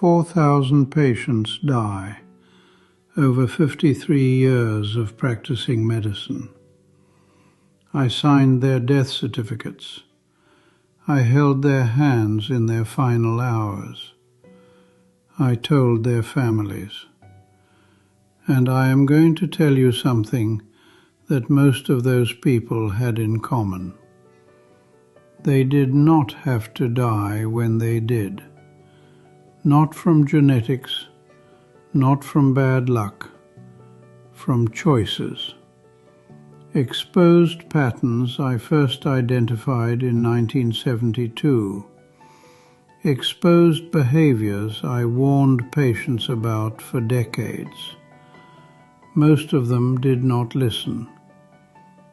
4,000 patients die over 53 years of practicing medicine. I signed their death certificates. I held their hands in their final hours. I told their families. And I am going to tell you something that most of those people had in common. They did not have to die when they did. Not from genetics, not from bad luck, from choices. Exposed patterns I first identified in 1972. Exposed behaviors I warned patients about for decades. Most of them did not listen.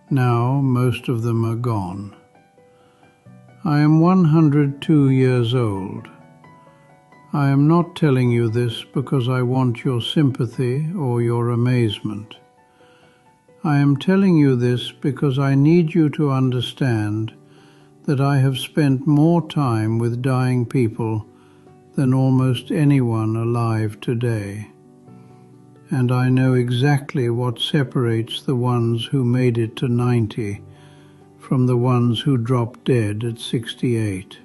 Now most of them are gone. I am 102 years old. I am not telling you this because I want your sympathy or your amazement. I am telling you this because I need you to understand that I have spent more time with dying people than almost anyone alive today. And I know exactly what separates the ones who made it to 90 from the ones who dropped dead at 68.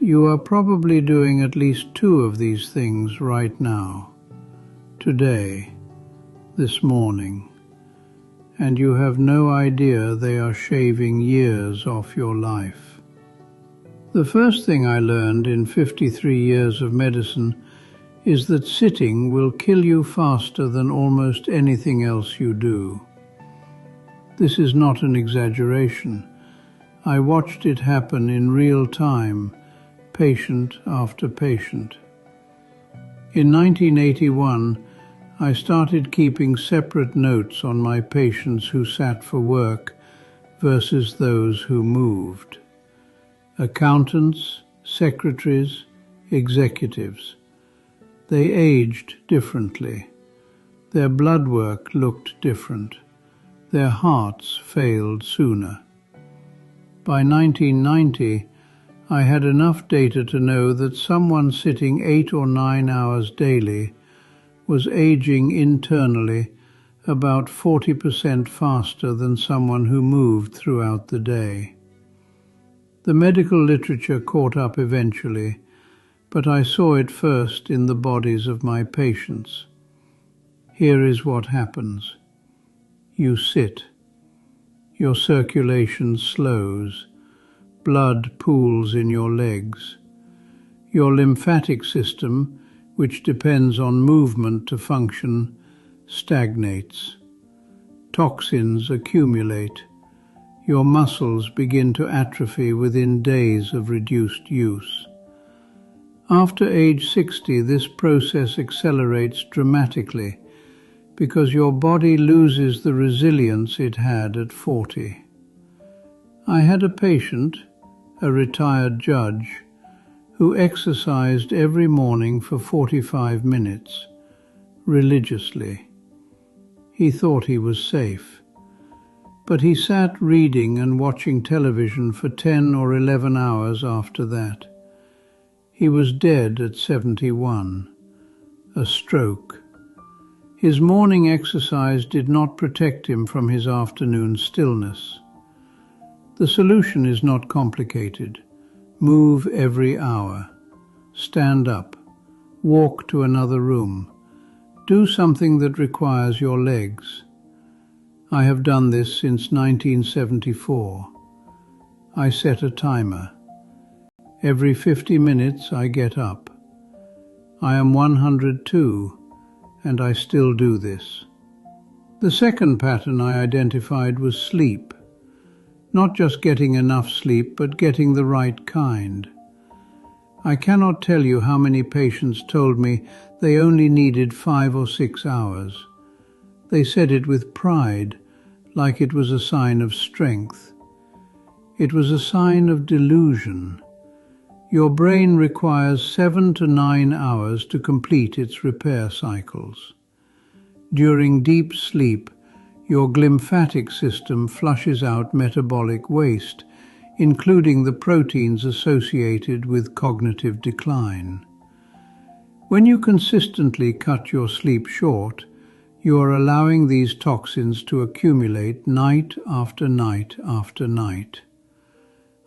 You are probably doing at least 2 of these things right now, today, this morning, and you have no idea they are shaving years off your life. The first thing I learned in 53 years of medicine is that sitting will kill you faster than almost anything else you do. This is not an exaggeration. I watched it happen in real time, patient after patient. In 1981, I started keeping separate notes on my patients who sat for work versus those who moved. Accountants, secretaries, executives. They aged differently. Their blood work looked different. Their hearts failed sooner. By 1990, I had enough data to know that someone sitting 8 or 9 hours daily was aging internally about 40% faster than someone who moved throughout the day. The medical literature caught up eventually, but I saw it first in the bodies of my patients. Here is what happens. You sit. Your circulation slows. Blood pools in your legs. Your lymphatic system, which depends on movement to function, stagnates. Toxins accumulate. Your muscles begin to atrophy within days of reduced use. After age 60, this process accelerates dramatically because your body loses the resilience it had at 40. I had a patient, a retired judge, who exercised every morning for 45 minutes, religiously. He thought he was safe, but he sat reading and watching television for 10 or 11 hours after that. He was dead at 71, a stroke. His morning exercise did not protect him from his afternoon stillness. The solution is not complicated. Move every hour. Stand up. Walk to another room. Do something that requires your legs. I have done this since 1974. I set a timer. Every 50 minutes I get up. I am 102, and I still do this. The second pattern I identified was sleep. Not just getting enough sleep, but getting the right kind. I cannot tell you how many patients told me they only needed 5 or 6 hours. They said it with pride, like it was a sign of strength. It was a sign of delusion. Your brain requires 7 to 9 hours to complete its repair cycles. During deep sleep, your glymphatic system flushes out metabolic waste, including the proteins associated with cognitive decline. When you consistently cut your sleep short, you are allowing these toxins to accumulate night after night after night.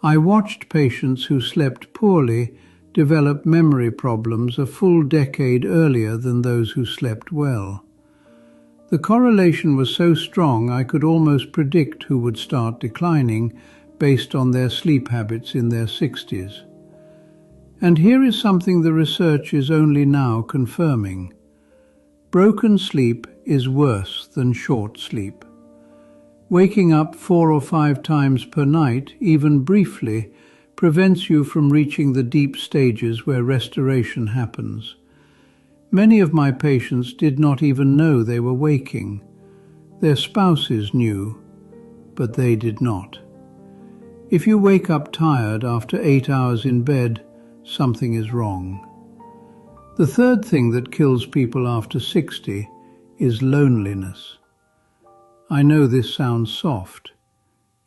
I watched patients who slept poorly develop memory problems a full decade earlier than those who slept well. The correlation was so strong I could almost predict who would start declining based on their sleep habits in their 60s. And here is something the research is only now confirming. Broken sleep is worse than short sleep. Waking up 4 or 5 times per night, even briefly, prevents you from reaching the deep stages where restoration happens. Many of my patients did not even know they were waking. Their spouses knew, but they did not. If you wake up tired after 8 hours in bed, something is wrong. The third thing that kills people after 60 is loneliness. I know this sounds soft.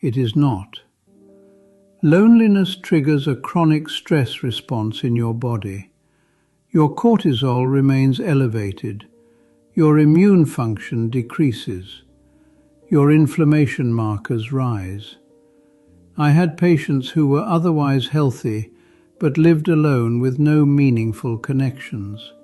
It is not. Loneliness triggers a chronic stress response in your body. Your cortisol remains elevated. Your immune function decreases. Your inflammation markers rise. I had patients who were otherwise healthy but lived alone with no meaningful connections.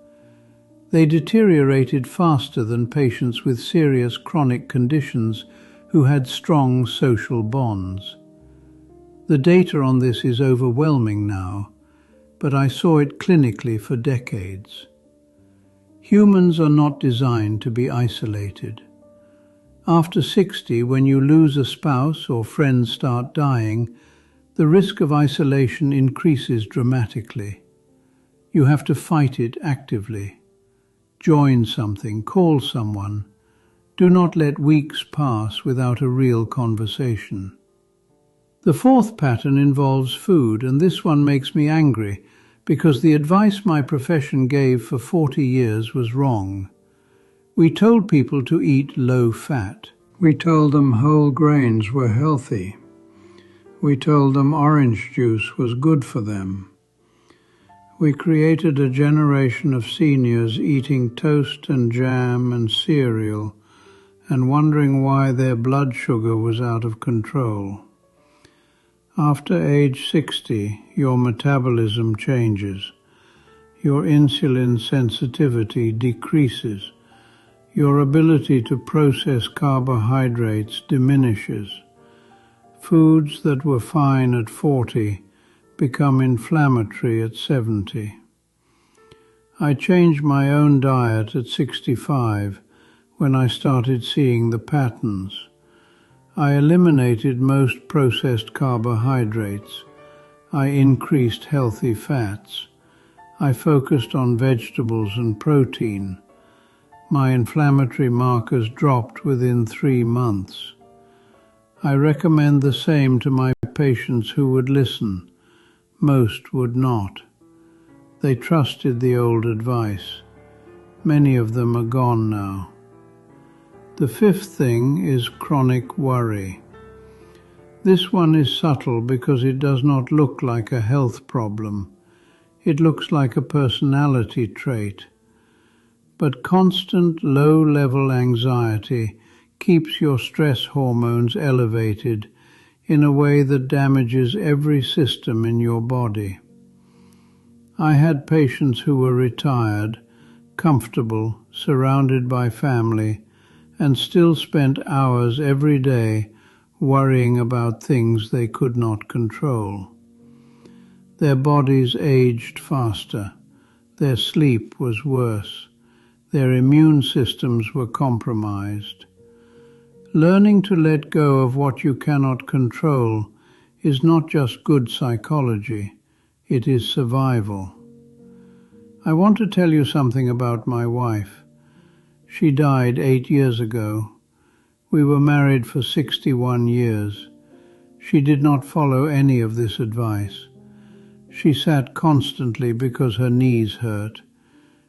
They deteriorated faster than patients with serious chronic conditions who had strong social bonds. The data on this is overwhelming now, but I saw it clinically for decades. Humans are not designed to be isolated. After 60, when you lose a spouse or friends start dying, the risk of isolation increases dramatically. You have to fight it actively. Join something, call someone. Do not let weeks pass without a real conversation. The fourth pattern involves food, and this one makes me angry because the advice my profession gave for 40 years was wrong. We told people to eat low fat. We told them whole grains were healthy. We told them orange juice was good for them. We created a generation of seniors eating toast and jam and cereal and wondering why their blood sugar was out of control. After age 60, your metabolism changes. Your insulin sensitivity decreases. Your ability to process carbohydrates diminishes. Foods that were fine at 40 become inflammatory at 70. I changed my own diet at 65 when I started seeing the patterns. I eliminated most processed carbohydrates. I increased healthy fats. I focused on vegetables and protein. My inflammatory markers dropped within 3 months. I recommend the same to my patients who would listen. Most would not. They trusted the old advice. Many of them are gone now. The fifth thing is chronic worry. This one is subtle because it does not look like a health problem. It looks like a personality trait. But constant low-level anxiety keeps your stress hormones elevated in a way that damages every system in your body. I had patients who were retired, comfortable, surrounded by family, and still spent hours every day worrying about things they could not control. Their bodies aged faster. Their sleep was worse. Their immune systems were compromised. Learning to let go of what you cannot control is not just good psychology, it is survival. I want to tell you something about my wife. She died 8 years ago. We were married for 61 years. She did not follow any of this advice. She sat constantly because her knees hurt.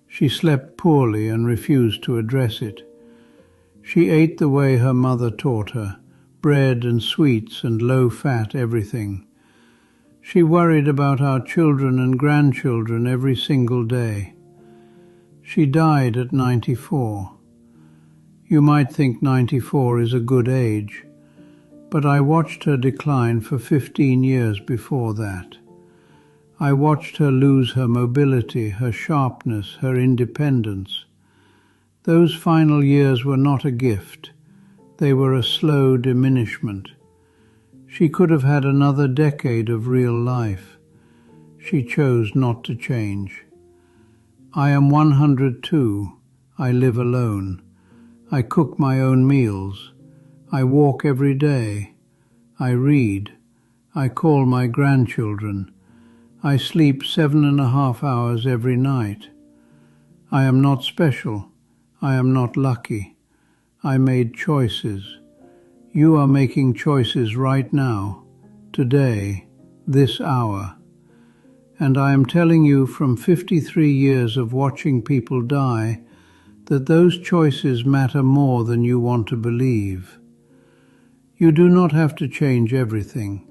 She slept poorly and refused to address it. She ate the way her mother taught her, bread and sweets and low-fat everything. She worried about our children and grandchildren every single day. She died at 94. You might think 94 is a good age, but I watched her decline for 15 years before that. I watched her lose her mobility, her sharpness, her independence. Those final years were not a gift. They were a slow diminishment. She could have had another decade of real life. She chose not to change. I am 102. I live alone. I cook my own meals. I walk every day. I read. I call my grandchildren. I sleep 7.5 hours every night. I am not special. I am not lucky. I made choices. You are making choices right now, today, this hour. And I am telling you from 53 years of watching people die that those choices matter more than you want to believe. You do not have to change everything.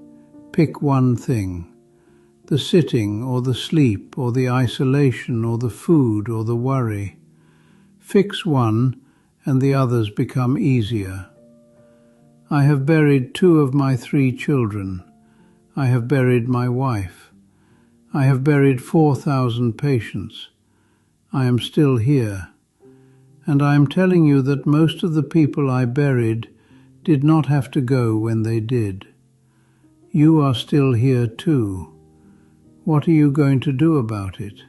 Pick one thing. The sitting or the sleep or the isolation or the food or the worry. Fix one and the others become easier. I have buried 2 of my 3 children. I have buried my wife. I have buried 4,000 patients. I am still here. And I am telling you that most of the people I buried did not have to go when they did. You are still here too. What are you going to do about it?